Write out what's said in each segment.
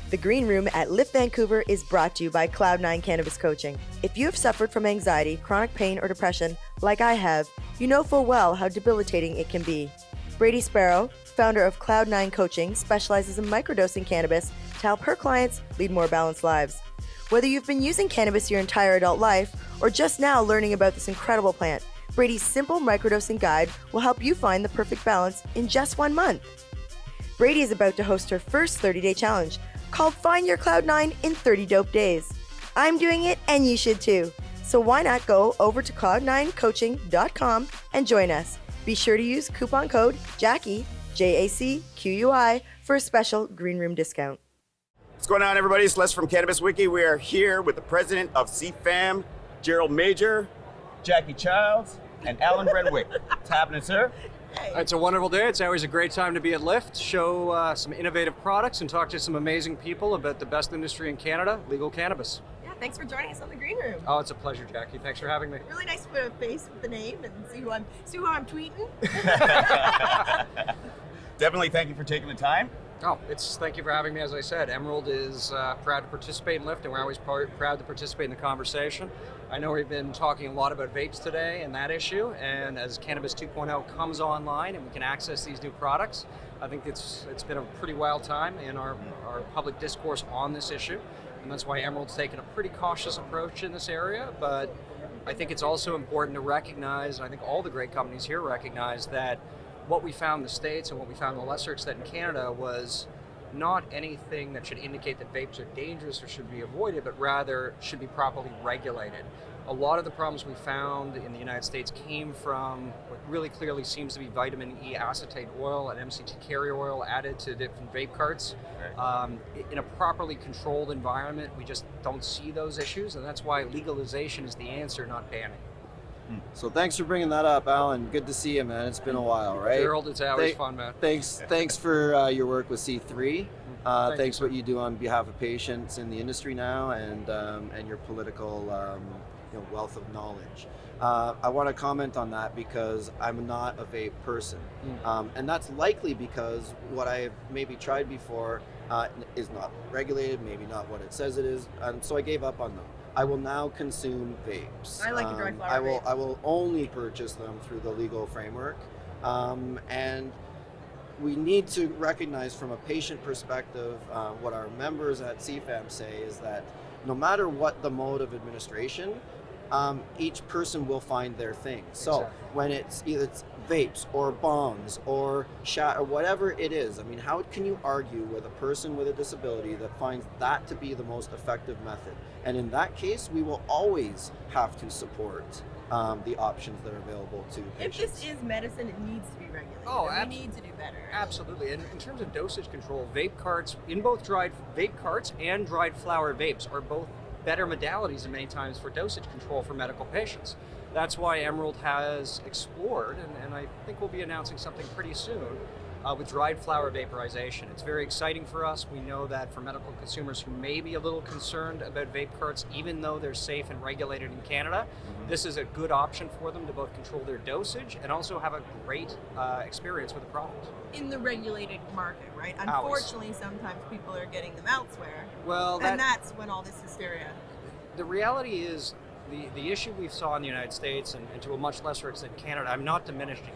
The Green Room at Lift Vancouver is brought to you by Cloud9 Cannabis Coaching. If you have suffered from anxiety, chronic pain, or depression, like I have, you know full well how debilitating it can be. Brady Sparrow, founder of Cloud9 Coaching, specializes in microdosing cannabis to help her clients lead more balanced lives. Whether you've been using cannabis your entire adult life or just now learning about this incredible plant, Brady's simple microdosing guide will help you find the perfect balance in just 1 month. Brady is about to host her first 30-day challenge called Find Your Cloud9 in 30 Dope Days. I'm doing it and you should too. So why not go over to cloud9coaching.com and join us. Be sure to use coupon code Jackie, JACQUI, for a special Green Room discount. What's going on, everybody? It's Les from Cannabis.Wiki. We are here with the president of CFAM, Gerald Major, Jackie Childs, and Allan Rewak. What's happening, sir? It's a wonderful day. It's always a great time to be at Lift, show some innovative products and talk to some amazing people about the best industry in Canada, legal cannabis. Yeah, thanks for joining us on the Green Room. Oh, it's a pleasure, Jackie. Thanks for having me. Really nice to put a face with the name and see who I'm tweeting. Definitely thank you for taking the time. Oh, thank you for having me. As I said, Emerald is proud to participate in Lift, and we're always proud to participate in the conversation. I know we've been talking a lot about vapes today and that issue, and as Cannabis 2.0 comes online and we can access these new products, I think it's been a pretty wild time in our public discourse on this issue, and that's why Emerald's taken a pretty cautious approach in this area. But I think it's also important to recognize, and I think all the great companies here recognize, that what we found in the States and what we found to a lesser extent in Canada was not anything that should indicate that vapes are dangerous or should be avoided, but rather should be properly regulated. A lot of the problems we found in the United States came from what really clearly seems to be vitamin E acetate oil and MCT carrier oil added to different vape carts. In a properly controlled environment, we just don't see those issues, and that's why legalization is the answer, not banning. So thanks for bringing that up, Allan. Good to see you, man. It's been a while, right? Gerald, it's always fun, man. Thanks for your work with C3. Thanks what you do on behalf of patients in the industry now, and your political wealth of knowledge. I want to comment on that because I'm not a vape person, and that's likely because what I've maybe tried before is not regulated, maybe not what it says it is, and so I gave up on them. I will now consume vapes. I like the dry flower vapes. I will only purchase them through the legal framework, and we need to recognize from a patient perspective what our members at CFAM say is that no matter what the mode of administration, each person will find their thing. So Exactly. when it's either vapes or bongs or or whatever it is, I mean, how can you argue with a person with a disability that finds that to be the most effective method? And in that case, we will always have to support the options that are available to patients. If this is medicine, it needs to be regulated. Oh, and we need to do better. Absolutely. And in terms of dosage control, vape carts, in both dried vape carts and dried flower vapes, are both better modalities in many times for dosage control for medical patients. That's why Emerald has explored, and I think we'll be announcing something pretty soon, with dried flower vaporization. It's very exciting for us. We know that for medical consumers who may be a little concerned about vape carts, even though they're safe and regulated in Canada, this is a good option for them to both control their dosage and also have a great experience with the product. In the regulated market, right? Always. Unfortunately, sometimes people are getting them elsewhere. Well, And that's when all this hysteria. The reality is, the issue we saw in the United States and to a much lesser extent Canada, I'm not diminishing it.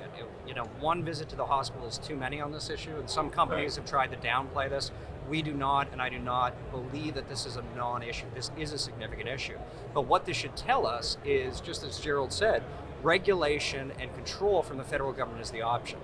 One visit to the hospital is too many on this issue, and some companies have tried to downplay this. We do not, and I do not believe that this is a non-issue. This is a significant issue. But what this should tell us is, just as Gerald said, regulation and control from the federal government is the option.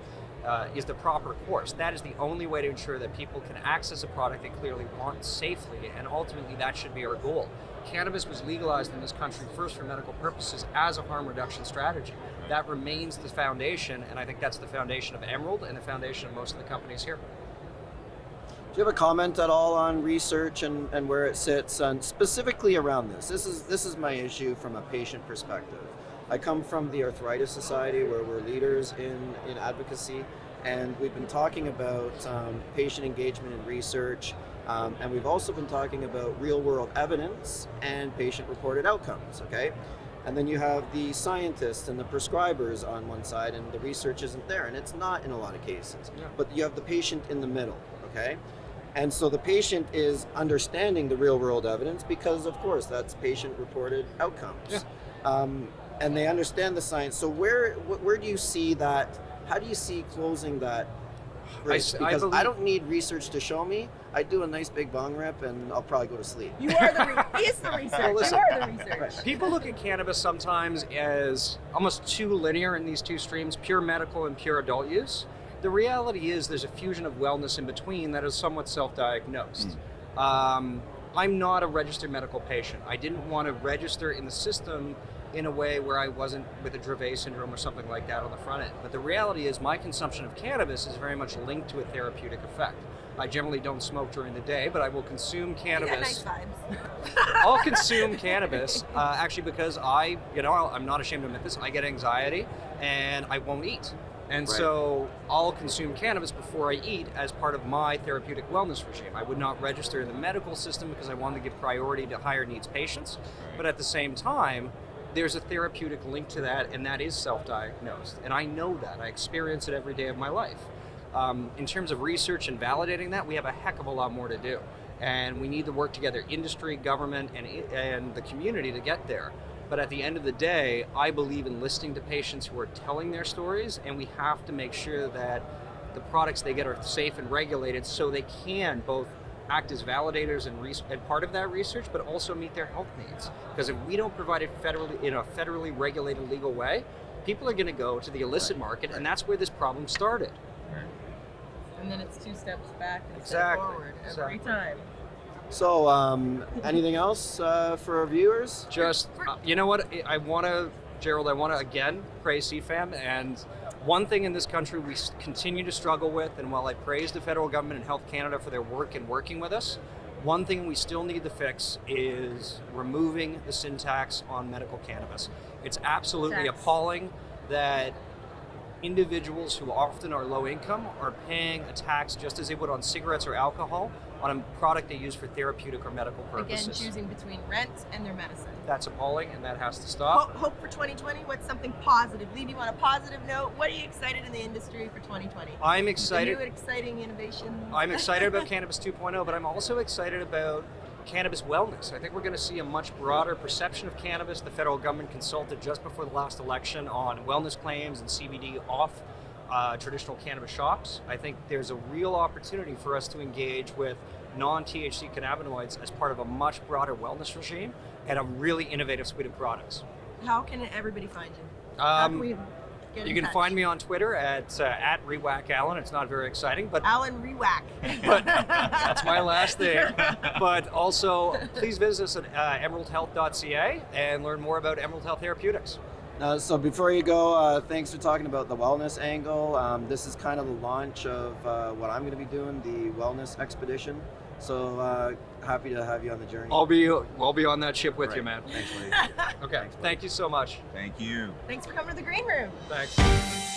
Is the proper course. That is the only way to ensure that people can access a product they clearly want safely, and ultimately that should be our goal. Cannabis was legalized in this country first for medical purposes as a harm reduction strategy. That remains the foundation, and I think that's the foundation of Emerald and the foundation of most of the companies here. Do you have a comment at all on research and where it sits, and specifically around this? This is my issue from a patient perspective. I come from the Arthritis Society, where we're leaders in advocacy, and we've been talking about patient engagement and research, and we've also been talking about real-world evidence and patient-reported outcomes, okay? And then you have the scientists and the prescribers on one side, and the research isn't there, and it's not in a lot of cases. Yeah. But you have the patient in the middle, okay? And so the patient is understanding the real world evidence because, of course, that's patient reported outcomes. Yeah. And they understand the science. So where do you see that? How do you see closing that bridge? Because I don't need research to show me. I do a nice big bong rip and I'll probably go to sleep. You are the he is the research. listen. You are the research. People look at cannabis sometimes as almost too linear in these two streams, pure medical and pure adult use. The reality is there's a fusion of wellness in between that is somewhat self-diagnosed. I'm not a registered medical patient. I didn't want to register in the system in a way where I wasn't with a Dravet syndrome or something like that on the front end. But the reality is my consumption of cannabis is very much linked to a therapeutic effect. I generally don't smoke during the day, but I will consume cannabis. You got nice vibes. I'll consume cannabis actually because I'm not ashamed to admit this, I get anxiety and I won't eat. And so I'll consume cannabis before I eat as part of my therapeutic wellness regime. I would not register in the medical system because I wanted to give priority to higher needs patients. But at the same time, there's a therapeutic link to that, and that is self-diagnosed. And I know that. I experience it every day of my life. In terms of research and validating that, we have a heck of a lot more to do. And we need to work together, industry, government, and the community to get there. But at the end of the day, I believe in listening to patients who are telling their stories, and we have to make sure that the products they get are safe and regulated so they can both act as validators and part of that research, but also meet their health needs. Because if we don't provide it federally in a federally regulated legal way, people are going to go to the illicit market, and that's where this problem started. And then it's 2 steps back and Exactly. step forward every time. So, anything else for our viewers? Just, you know what, Gerald, I want to again praise CFAM, and one thing in this country we continue to struggle with, and while I praise the federal government and Health Canada for their work in working with us, one thing we still need to fix is removing the sin tax on medical cannabis. It's absolutely appalling that individuals who often are low income are paying a tax just as they would on cigarettes or alcohol on a product they use for therapeutic or medical purposes. Again, choosing between rent and their medicine. That's appalling, and that has to stop. Hope for 2020. What's something positive? Leave you on a positive note. What are you excited in the industry for 2020? I'm excited. New exciting innovations. I'm excited about Cannabis 2.0, but I'm also excited about cannabis wellness. I think we're going to see a much broader perception of cannabis. The federal government consulted just before the last election on wellness claims and CBD off traditional cannabis shops. I think there's a real opportunity for us to engage with non-THC cannabinoids as part of a much broader wellness regime and a really innovative suite of products. How can everybody find you? How can we get in You can touch? find me on Twitter at Rewak Allan. It's not very exciting, but Allan Rewak. but that's my last name. But also, please visit us at emeraldhealth.ca and learn more about Emerald Health Therapeutics. So before you go, thanks for talking about the wellness angle. This is kind of the launch of what I'm going to be doing, the wellness expedition. So happy to have you on the journey. I'll be on that ship with you, man. Thanks, buddy. Okay, thank you so much. Thank you. Thanks for coming to the green room. Thanks.